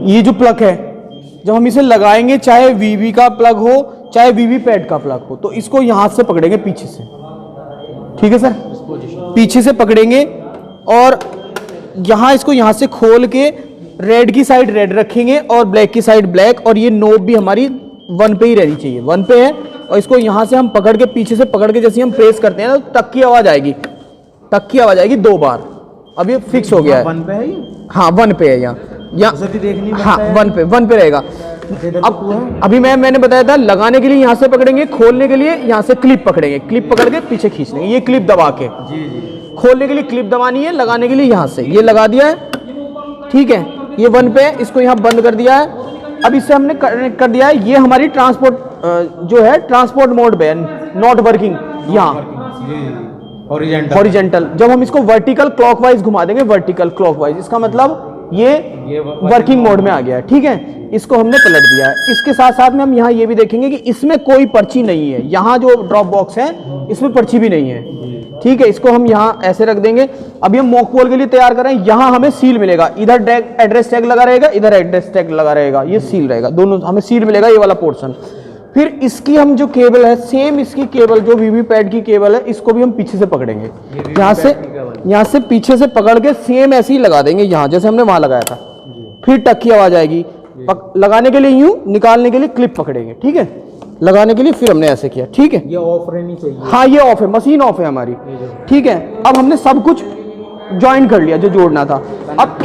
ये जो प्लग है, जब हम इसे लगाएंगे, चाहे वीवी का प्लग हो चाहे वीवी पैड का प्लग हो, तो इसको यहां से पकड़ेंगे पीछे से, ठीक है सर, पीछे से पकड़ेंगे और यहां इसको यहां से खोल के रेड की साइड रेड रखेंगे और ब्लैक की साइड ब्लैक, और ये नोब भी हमारी 1 पे ही रहनी चाहिए, 1 पे है, और इसको यहां से हम पकड़ के पीछे से पकड़ के जैसे हम प्रेस करते हैं तो टक की आवाज आएगी, टक की आवाज आएगी 2 बार। अब ये फिक्स हो गया है। 1 पे है ये? हाँ 1 पे है यहाँ हाँ 1 पे रहेगा। अब अभी मैंने बताया था लगाने के लिए यहाँ से पकड़ेंगे, खोलने के लिए यहाँ से क्लिप पकड़ेंगे, क्लिप पकड़ के पीछे खींच लेंगे, ये क्लिप दबा के खोलने के लिए क्लिप दबानी है, लगाने के लिए यहाँ से ये लगा दिया है, ठीक है। ये 1 पे है, इसको यहाँ बंद कर दिया है। अब इससे हमने कनेक्ट कर दिया है, ये हमारी ट्रांसपोर्ट जो है ट्रांसपोर्ट मोड पे है, नॉट वर्किंग यहाँ हॉरिजेंटल। जब हम इसको वर्टिकल क्लॉकवाइज घुमा देंगे, वर्टिकल क्लॉकवाइज, इसका मतलब ये वर्किंग मोड में आ गया है, ठीक है। इसको हमने पलट दिया है। इसके साथ साथ में हम यहाँ ये भी देखेंगे कि इसमें कोई पर्ची नहीं है, यहाँ जो ड्रॉप बॉक्स है इसमें पर्ची भी नहीं है, ठीक है। इसको हम यहाँ ऐसे रख देंगे। अभी हम मॉक पोल के लिए तैयार कर रहे हैं, यहाँ हमें सील मिलेगा, इधर एड्रेस टैग लगा रहेगा, इधर एड्रेस टैग लगा रहेगा, ये सील रहेगा, दोनों हमें सील मिलेगा, ये वाला पोर्शन। फिर इसकी हम जो केबल है, सेम इसकी केबल जो वीवी पैड की केबल है, इसको भी हम पीछे से पकड़ेंगे, यहाँ से पीछे से पकड़ के सेम ऐसे ही लगा देंगे, यहाँ जैसे हमने वहां लगाया था। फिर टक की आवाज आएगी, लगाने के लिए यूं, निकालने के लिए क्लिप पकड़ेंगे, ठीक है, लगाने के लिए फिर हमने ऐसे किया, ठीक है। ये ऑफ रहनी चाहिए। हाँ ये ऑफ है, मशीन ऑफ है हमारी, ठीक है। अब हमने सब कुछ ज्वाइन कर लिया जो जोड़ना था। अब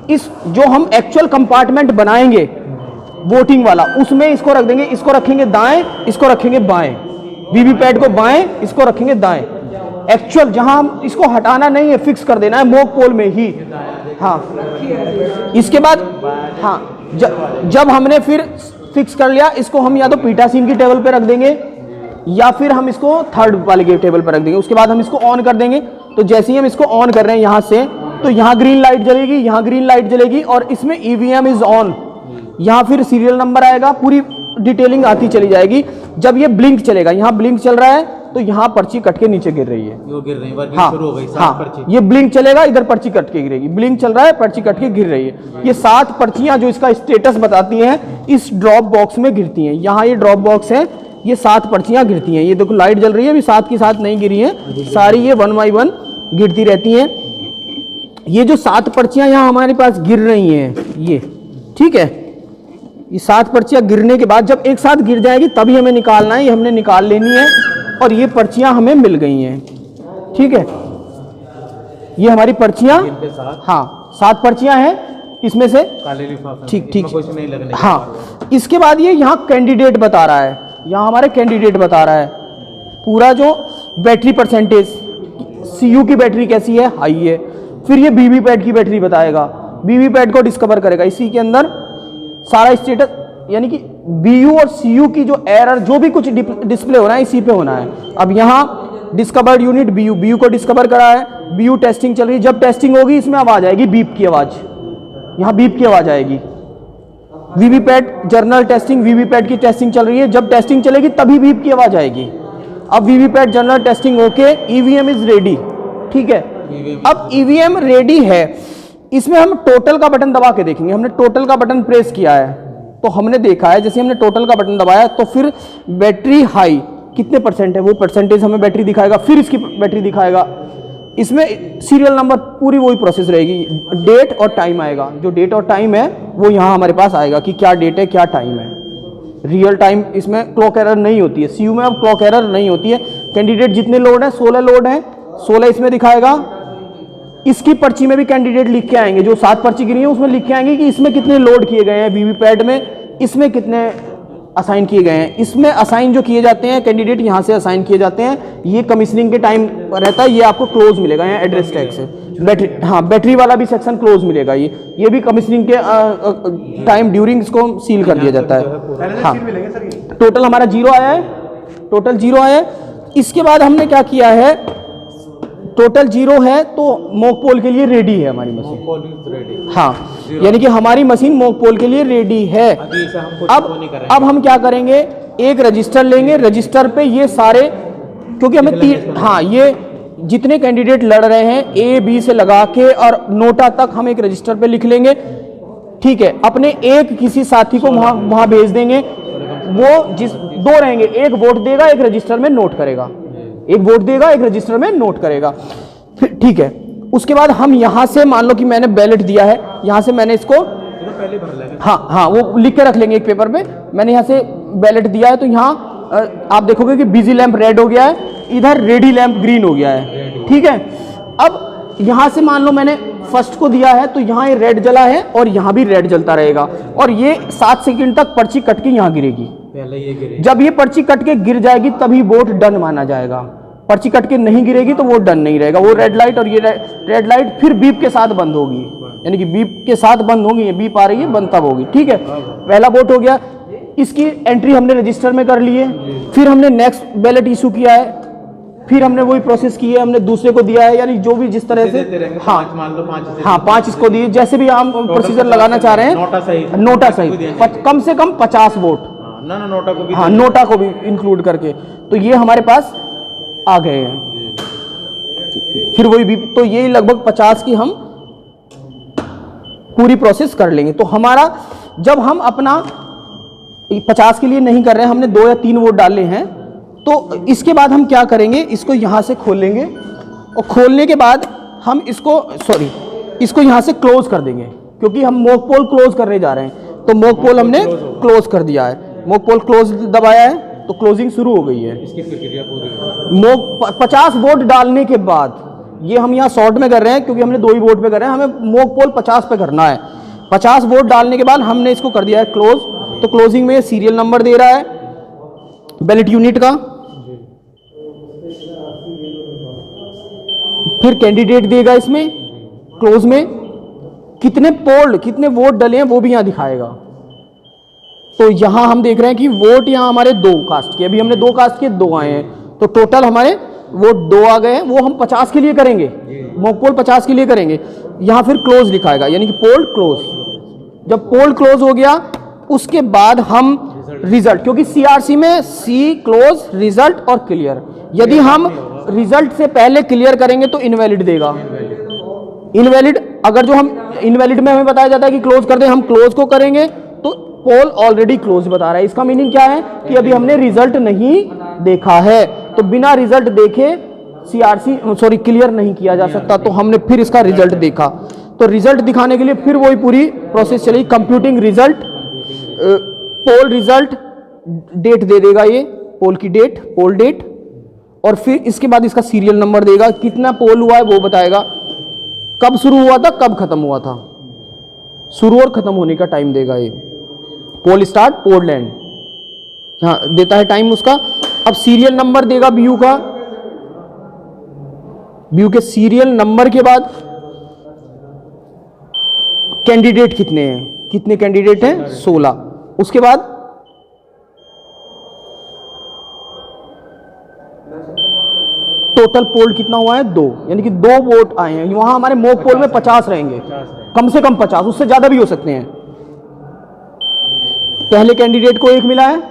इस जो हम एक्चुअल कंपार्टमेंट बनाएंगे वोटिंग वाला, उसमें इसको रख देंगे, इसको रखेंगे दाएं, इसको रखेंगे बाएं, वीवी पैड को बाएं, इसको रखेंगे दाएं। एक्चुअल जहां हम इसको हटाना नहीं है, फिक्स कर देना है मॉक पोल में ही। हाँ इसके बाद हाँ जब हमने फिर फिक्स कर लिया, इसको हम या तो पीटासीन की टेबल पे रख देंगे या फिर हम इसको थर्ड वाले के टेबल पर रख देंगे। उसके बाद हम इसको ऑन कर देंगे। तो जैसे ही हम इसको ऑन कर रहे हैं यहाँ से, तो यहाँ ग्रीन लाइट जलेगी, यहाँ ग्रीन लाइट जलेगी, और इसमें ईवीएम इज ऑन, यहाँ फिर सीरियल नंबर आएगा, पूरी डिटेलिंग आती चली जाएगी। जब ये ब्लिंक चलेगा, यहाँ ब्लिंक चल रहा है तो यहाँ पर्ची कट के नीचे गिर रही है, हाँ हाँ, ये ब्लिंक चलेगा, इधर पर्ची कट के गिरेगी, ब्लिंक चल रहा है, पर्ची कट के गिर रही है। ये 7 पर्चियां जो इसका स्टेटस बताती हैं इस ड्रॉप बॉक्स में गिरती हैं। यहाँ ये ड्रॉप बॉक्स है, ये 7 पर्चियां गिरती हैं। ये देखो लाइट जल रही है, अभी 7 की 7 नहीं गिरी है, सारी ये 1 बाई 1 गिरती रहती हैं। ये जो 7 पर्चियां यहाँ हमारे पास गिर रही हैं, ये ठीक है, ये 7 पर्चियां गिरने के बाद जब एक साथ गिर जाएगी तभी हमें निकालना है, ये हमने निकाल लेनी है। और ये पर्चियां हमें मिल गई हैं, ठीक है, ये हमारी पर्चियां, हाँ 7 पर्चियां हैं इसमें से, ठीक ठीक, हाँ। इसके बाद ये यहाँ कैंडिडेट बता रहा है, यहाँ हमारे कैंडिडेट बता रहा है पूरा जो बैटरी परसेंटेज, सीयू की बैटरी कैसी है, हाई है। फिर ये वीवी पैड की बैटरी बताएगा, वीवी पैड को डिस्कवर करेगा, इसी के अंदर सारा स्टेटस, यानी कि बीयू और सीयू की जो एरर, जो भी कुछ डिस्प्ले होना है इसी पे होना है। अब यहाँ डिस्कवर्ड यूनिट बीयू को डिस्कवर करा है, बीयू टेस्टिंग चल रही है। जब टेस्टिंग होगी इसमें आवाज आएगी, बीप की आवाज, यहाँ बीप की आवाज आएगी। वीवी पैड जर्नल टेस्टिंग, वीवी पैड की टेस्टिंग चल रही है, जब टेस्टिंग चलेगी तभी बीप की आवाज आएगी। अब वीवी पैड जर्नल टेस्टिंग होके ईवीएम इज रेडी, ठीक है। अब ईवीएम रेडी है, इसमें हम टोटल का बटन दबा के देखेंगे। हमने टोटल का बटन प्रेस किया है तो हमने देखा है, जैसे हमने टोटल का बटन दबाया तो फिर बैटरी हाई कितने परसेंट है वो परसेंटेज हमें बैटरी दिखाएगा, फिर इसकी बैटरी दिखाएगा। इसमें सीरियल नंबर पूरी वही प्रोसेस रहेगी, डेट और टाइम आएगा, जो डेट और टाइम है वो यहाँ हमारे पास आएगा कि क्या डेट है क्या टाइम है। रियल टाइम इसमें क्लॉक एरर नहीं होती है, सीयू में अब क्लॉक एरर नहीं होती है। कैंडिडेट जितने लोड है 16 लोड है, 16 इसमें दिखाएगा। इसकी पर्ची में भी कैंडिडेट लिख के आएंगे, जो 7 पर्ची गिरी है उसमें लिख के आएंगे कि इसमें कितने लोड किए गए हैं वीवी पैड में, इसमें कितने असाइन किए गए हैं। इसमें असाइन जो किए जाते हैं कैंडिडेट यहाँ से असाइन किए जाते हैं, ये कमीशनिंग के टाइम रहता है, ये आपको क्लोज मिलेगा यहाँ एड्रेस टैग से। बैटरी, हाँ बैटरी वाला भी सेक्शन क्लोज मिलेगा, ये भी कमीशनिंग के टाइम ड्यूरिंग इसको सील कर दिया जाता है। हाँ टोटल हमारा 0 आया है, टोटल 0 आया है। इसके बाद हमने क्या किया है, टोटल 0 है तो मॉक पोल के लिए रेडी है हमारी मशीन। हाँ यानी कि हमारी मशीन मॉक पोल के लिए रेडी है। अब हम क्या करेंगे, एक रजिस्टर लेंगे, रजिस्टर पे ये सारे, क्योंकि हमें हाँ ये जितने कैंडिडेट लड़ रहे हैं A B से लगा के और नोटा तक हम एक रजिस्टर पे लिख लेंगे, ठीक है, अपने एक किसी साथी को वहां भेज देंगे, वो जिस दो रहेंगे, एक वोट देगा, एक रजिस्टर में नोट करेगा, एक वोट देगा, एक रजिस्टर में नोट करेगा। फिर ठीक है, उसके बाद हम यहां से मान लो कि मैंने बैलेट दिया है, यहां से मैंने इसको पहले भर लेंगे। हाँ, वो लिख के रख लेंगे एक पेपर पे। मैंने यहाँ से बैलेट दिया है, तो यहाँ आप देखोगे कि बिजी लैंप रेड हो गया है, इधर रेडी लैंप ग्रीन हो गया है, ठीक है। अब यहाँ से मान लो मैंने फर्स्ट को दिया है, तो यहाँ ये रेड जला है और यहाँ भी रेड जलता रहेगा, और ये 7 सेकंड तक पर्ची कट के यहाँ गिरेगी। पहले ये गिरे, जब ये पर्ची कट के गिर जाएगी तभी वोट डन माना जाएगा। पर्ची कट के नहीं गिरेगी तो वोट डन नहीं रहेगा। वो रेड लाइट और ये रेड लाइट फिर बीप के साथ बंद होगी, यानी कि बीप के साथ बंद होगी, ये बीप आ रही है, बंद तब होगी, ठीक है। पहला वोट हो गया, इसकी एंट्री हमने रजिस्टर में कर ली है। फिर हमने नेक्स्ट बैलेट इशू किया है, फिर हमने वही प्रोसेस की है, हमने दूसरे को दिया है, यानी जो भी जिस तरह से, हाँ मान लो 5 हाँ 5 इसको दिए, जैसे भी हम प्रोसीजर लगाना चाह रहे हैं, नोटा सहित कम से कम 50 वोट, ना नोटा को भी, हाँ नोटा को भी इंक्लूड करके, तो ये हमारे पास आ गए हैं। फिर वही भी, तो ये लगभग 50 की हम पूरी प्रोसेस कर लेंगे। तो हमारा जब हम अपना 50 के लिए नहीं कर रहे हैं, हमने 2 या 3 वोट डाले हैं, तो इसके बाद हम क्या करेंगे, इसको यहां से खोलेंगे, और खोलने के बाद हम इसको यहां से क्लोज कर देंगे, क्योंकि हम मॉक पोल क्लोज करने जा रहे हैं। तो मॉक पोल हमने क्लोज कर दिया है, मॉक पोल क्लोज दबाया है, तो क्लोजिंग शुरू हो गई है। इसकी प्रक्रिया पूरी मॉक 50 वोट डालने के बाद, ये हम यहाँ शॉर्ट में कर रहे हैं क्योंकि हमने 2 ही वोट पे कर रहे हैं, हमें मॉक पोल 50 पे करना है। 50 वोट डालने के बाद हमने इसको कर दिया है क्लोज। तो क्लोजिंग में सीरियल नंबर दे रहा है बैलेट यूनिट का, फिर कैंडिडेट देगा इसमें क्लोज में, कितने पोल कितने वोट डले हैं वो भी यहां दिखाएगा। तो यहां हम देख रहे हैं कि वोट यहां हमारे 2 कास्ट के, अभी हमने 2 कास्ट के 2 आए हैं, तो टोटल हमारे वोट 2 आ गए हैं। वो हम 50 के लिए करेंगे, मॉक पोल 50 के लिए करेंगे। यहां फिर क्लोज दिखाएगा, यानी कि पोल क्लोज। जब पोल क्लोज हो गया उसके बाद हम रिजल्ट, क्योंकि सीआरसी में सी क्लोज रिजल्ट और क्लियर, यदि हम रिजल्ट से पहले क्लियर करेंगे तो इनवैलिड देगा। इनवैलिड, अगर जो हम इनवैलिड में हमें बताया जाता है कि क्लोज कर दे, हम क्लोज को करेंगे तो पोल ऑलरेडी क्लोज बता रहा है। इसका मीनिंग क्या है कि अभी हमने रिजल्ट नहीं देखा है, तो बिना रिजल्ट देखे सीआरसी क्लियर नहीं किया जा सकता। तो हमने फिर इसका रिजल्ट देखा, तो रिजल्ट दिखाने के लिए फिर वही पूरी प्रोसेस चलेगी। Computing result, poll result, date दे देगा, ये पोल की डेट, पोल डेट, और फिर इसके बाद इसका सीरियल नंबर देगा, कितना पोल हुआ है वो बताएगा, कब शुरू हुआ था कब खत्म हुआ था, शुरू और खत्म होने का टाइम देगा ये। पोल स्टार्ट, पोल एंड, यहां देता है टाइम उसका। अब सीरियल नंबर देगा बीयू का, बीयू के सीरियल नंबर के बाद कैंडिडेट कितने हैं, कितने कैंडिडेट हैं 16। उसके बाद टोटल पोल कितना हुआ है 2, यानी कि 2 वोट आए हैं। वहां हमारे मॉक पोल में 50 रहेंगे, कम से कम 50, उससे ज्यादा भी हो सकते हैं। पहले कैंडिडेट को 1 मिला है,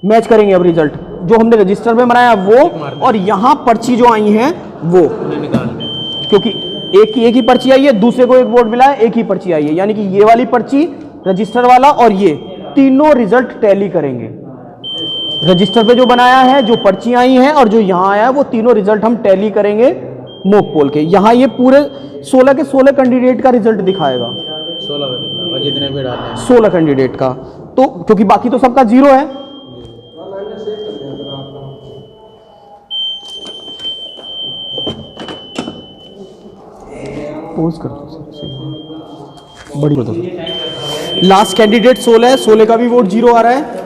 मैच करेंगे अब रिजल्ट जो हमने रजिस्टर में बनाया वो, और यहां पर्ची जो आई है वो, क्योंकि एक ही पर्ची आई है, दूसरे को 1 वोट मिला है, एक ही पर्ची आई है, यानी कि ये वाली पर्ची, रजिस्टर वाला और ये तीनों रिजल्ट टैली करेंगे। रजिस्टर पे जो बनाया है, जो पर्ची आई है और जो यहां आया है, वो तीनों रिजल्ट हम टैली करेंगे मॉक पोल के। यहां ये पूरे 16 के 16 कैंडिडेट का रिजल्ट दिखाएगा, 16 जितने भी डाले हैं 16 कैंडिडेट का। तो क्योंकि बाकी तो सबका 0 है, पोज कर दो, बड़ी बता दो। लास्ट कैंडिडेट 16 है, 16 का भी वोट 0 आ रहा है।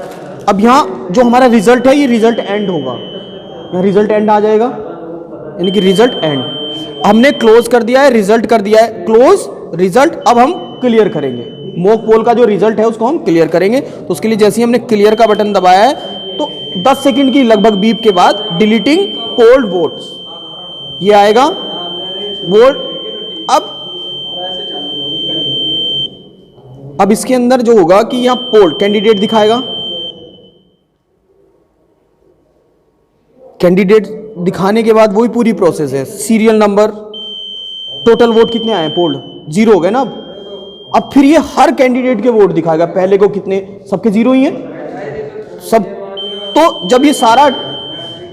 अब यहाँ जो हमारा रिजल्ट है, ये रिजल्ट एंड होगा, यहाँ रिजल्ट एंड आ जाएगा, यानी कि रिजल्ट एंड। हमने क्लोज कर दिया है, रिजल्ट कर दिया है क्लोज, रिजल्ट अब हम क्लियर करेंगे। मॉक पोल का जो रिजल्ट है उसको हम क्लियर करेंगे। तो उसके लिए जैसे ही हमने क्लियर का बटन दबाया है, तो 10 सेकंड की लगभग बीप के बाद डिलीटिंग पोल्ड वोट्स ये आएगा वोट। अब इसके अंदर जो होगा कि यहां पोल कैंडिडेट दिखाएगा, कैंडिडेट दिखाने के बाद वही पूरी प्रोसेस है। सीरियल नंबर, टोटल वोट कितने आए पोल्ड 0 हो गए ना अब, अब फिर ये हर कैंडिडेट के वोट दिखाएगा, पहले को कितने, सबके 0 ही है सब। तो जब ये सारा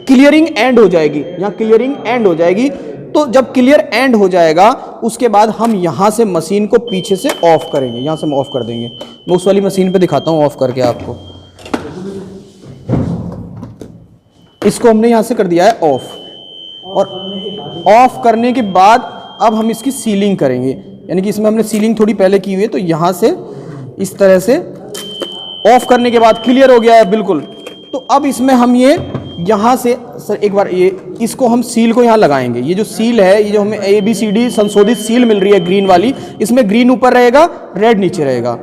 क्लियरिंग एंड हो जाएगी, यहाँ क्लियरिंग एंड हो जाएगी, तो जब क्लियर एंड हो जाएगा उसके बाद हम यहां से मशीन को पीछे से ऑफ करेंगे, यहां से हम ऑफ कर देंगे। मैं उस वाली मशीन पे दिखाता हूं ऑफ करके आपको। इसको हमने यहां से कर दिया है ऑफ, और ऑफ करने के बाद अब हम इसकी सीलिंग करेंगे, यानी कि इसमें हमने सीलिंग थोड़ी पहले की हुई है, तो यहां से इस तरह से ऑफ करने के बाद क्लियर हो गया है बिल्कुल। तो अब इसमें हम ये यहाँ से सर एक बार ये इसको हम सील को यहाँ लगाएंगे। ये जो सील है, ये जो हमें ABCD संशोधित सील मिल रही है ग्रीन वाली, इसमें ग्रीन ऊपर रहेगा, रेड नीचे रहेगा,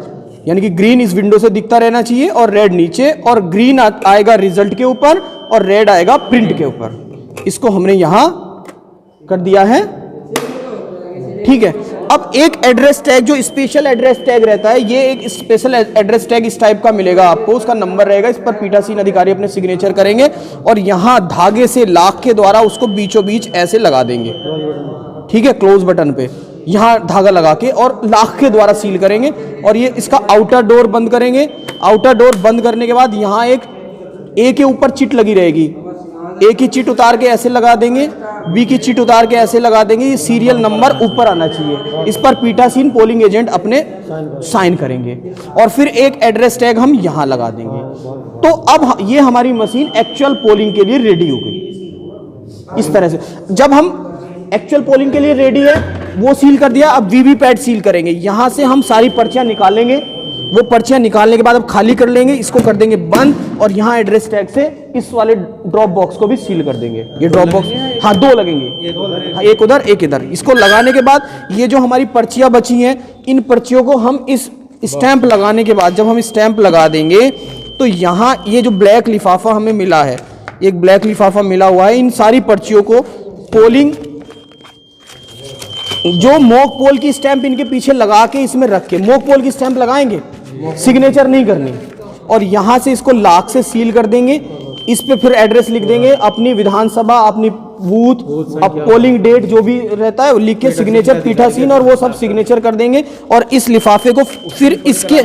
यानी कि ग्रीन इस विंडो से दिखता रहना चाहिए और रेड नीचे, और ग्रीन आएगा रिजल्ट के ऊपर और रेड आएगा प्रिंट के ऊपर। इसको हमने यहाँ कर दिया है, ठीक है। अब एक एड्रेस टैग जो स्पेशल एड्रेस टैग रहता है, ये एक स्पेशल एड्रेस टैग इस टाइप का मिलेगा आपको, उसका नंबर रहेगा, इस पर पीठासीन अधिकारी अपने सिग्नेचर करेंगे और यहाँ धागे से लाख के द्वारा उसको बीचों बीच ऐसे लगा देंगे, ठीक है, क्लोज बटन पे यहाँ धागा लगा के और लाख के द्वारा सील करेंगे। और ये इसका आउटर डोर बंद करेंगे। आउटर डोर बंद करने के बाद यहाँ एक ए के ऊपर चिट लगी रहेगी, ए की चिट उतार के ऐसे लगा देंगे, बी की चिट उतार के ऐसे लगा देंगे, ये सीरियल नंबर ऊपर आना चाहिए, इस पर पीठासीन पोलिंग एजेंट अपने साइन करेंगे और फिर एक एड्रेस टैग हम यहाँ लगा देंगे। तो अब ये हमारी मशीन एक्चुअल पोलिंग के लिए रेडी हो गई। इस तरह से जब हम एक्चुअल पोलिंग के लिए रेडी है, वो सील कर दिया, अब वीवीपैट सील करेंगे। यहां से हम सारी पर्चियां निकालेंगे, वो पर्चियां निकालने के बाद अब खाली कर लेंगे, इसको कर देंगे बंद और यहाँ एड्रेस टैग से इस वाले ड्रॉप बॉक्स को भी सील कर देंगे। ये ड्रॉप बॉक्स, हाँ 2 लगेंगे, हाँ एक उधर एक इधर। इसको लगाने के बाद ये जो हमारी पर्चियां बची हैं, इन पर्चियों को हम इस स्टैंप लगाने के बाद, जब हम स्टैंप लगा देंगे तो यहाँ ये जो ब्लैक लिफाफा हमें मिला है, एक ब्लैक लिफाफा मिला हुआ है, इन सारी पर्चियों को पोलिंग जो मॉक पोल की स्टैंप इनके पीछे लगा के इसमें रख के, मॉक पोल की स्टैंप लगाएंगे, सिग्नेचर नहीं करनी, और यहां से इसको लाख से सील कर देंगे। इस पे फिर एड्रेस लिख देंगे, अपनी विधानसभा, अपनी बूथ, अब पोलिंग डेट जो भी रहता है वो लिख के सिग्नेचर पीठासीन और वो सब सिग्नेचर कर देंगे। और इस लिफाफे को फिर इसके,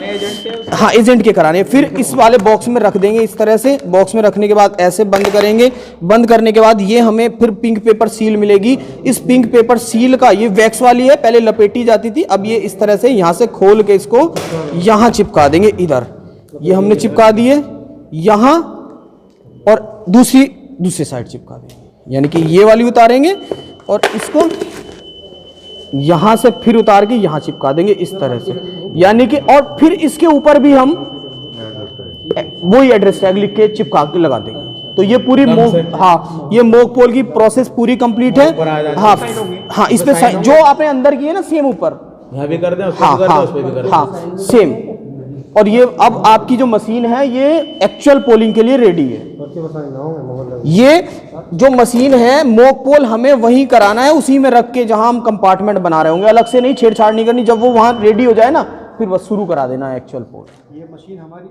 हाँ एजेंट के कराने, फिर इस वाले बॉक्स में रख देंगे। इस तरह से बॉक्स में रखने के बाद ऐसे बंद करेंगे। बंद करने के बाद ये हमें फिर पिंक पेपर सील मिलेगी। इस पिंक पेपर सील का, ये वैक्स वाली है, पहले लपेटी जाती थी, अब ये इस तरह से यहाँ से खोल के इसको यहाँ चिपका देंगे। इधर ये हमने चिपका दिए, यहाँ और दूसरी साइड चिपका देंगे, यानी कि ये वाली उतारेंगे और इसको यहां से फिर उतार के यहां चिपका देंगे इस तरह से, यानी कि, और फिर इसके ऊपर भी हम वही एड्रेस टैग लिख के चिपका के लगा देंगे। तो ये पूरी हाँ, ये मॉक पोल की प्रोसेस पूरी कंप्लीट है। हाँ इस पे जो आपने अंदर की है ना, सेम ऊपर यहाँ भी कर दें, उस पे भी कर दें, उस पे भी कर दें। हाँ सेम। और ये अब आपकी जो मशीन है ये एक्चुअल पोलिंग के लिए रेडी है। ये जो मशीन है मॉक पोल हमें वहीं कराना है, उसी में रख के जहां हम कंपार्टमेंट बना रहे होंगे, अलग से नहीं, छेड़छाड़ नहीं करनी। जब वो वहां रेडी हो जाए ना, फिर बस शुरू करा देना है एक्चुअल पोल। ये मशीन हमारी